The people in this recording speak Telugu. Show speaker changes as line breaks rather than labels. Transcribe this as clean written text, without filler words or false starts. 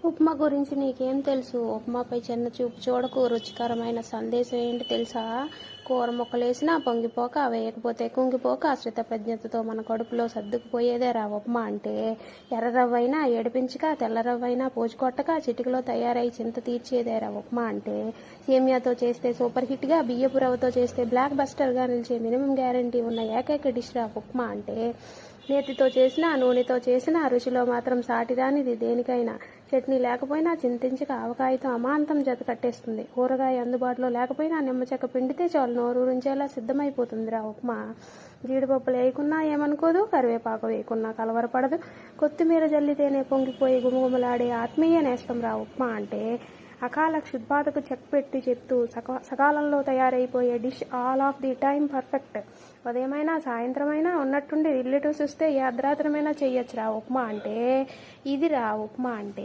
ఉప్మా గురించి నీకేం తెలుసు? ఉప్మాపై చిన్న చూపు చూడకు. రుచికరమైన సందేశం ఏంటి తెలుసా? కూర ముక్కలేసినా పొంగిపోక, వేయకపోతే కుంగిపోక, శ్రితప్రజ్ఞతతో మన కడుపులో సర్దుకుపోయేదేరా ఉప్మా అంటే. ఎర్ర రవ్వైనా ఏడిపించక, తెల్ల రవ్వైనా పోచుకొట్టక, చిటికలో తయారై చింత తీర్చేదేరా ఉప్మా అంటే. సేమియాతో చేస్తే సూపర్ హిట్గా, బియ్యపు రవ్వతో చేస్తే బ్లాక్ బస్టర్గా నిలిచే మినిమం గ్యారంటీ ఉన్న ఏకైక డిష్ రా ఉప్మా అంటే. నేతితో చేసినా, నూనెతో చేసినా రుచిలో మాత్రం సాటిరానిది దేనికైనా. చట్నీ లేకపోయినా చింతించక ఆవకాయతో అమాంతం జత కట్టేస్తుంది. కూరగాయ అందుబాటులో లేకపోయినా నిమ్మచెక్క పిండితే చాలు నోరూరించేలా సిద్ధమైపోతుందిరా ఉప్మా. జీడిపప్పులు వేయకున్నా ఏమనుకోదు, కరివేపాకు వేయకున్నా కలవరపడదు, కొత్తిమీర జల్లితేనే పొంగిపోయి గుమగుమలాడే ఆత్మీయ నేస్తం రా ఉప్మా అంటే. అకాల క్షుద్బాధకు చెక్ పెట్టి చెప్తూ సకాలంలో తయారైపోయే dish, all of the time perfect. ఉదయమైనా సాయంత్రమైనా ఉన్నట్టుండి రిలేటివ్స్ వస్తే ఏ అర్ధరాత్రమైనా చెయ్యొచ్చు రా ఉప్మా అంటే. ఇది రా ఉప్మా అంటే.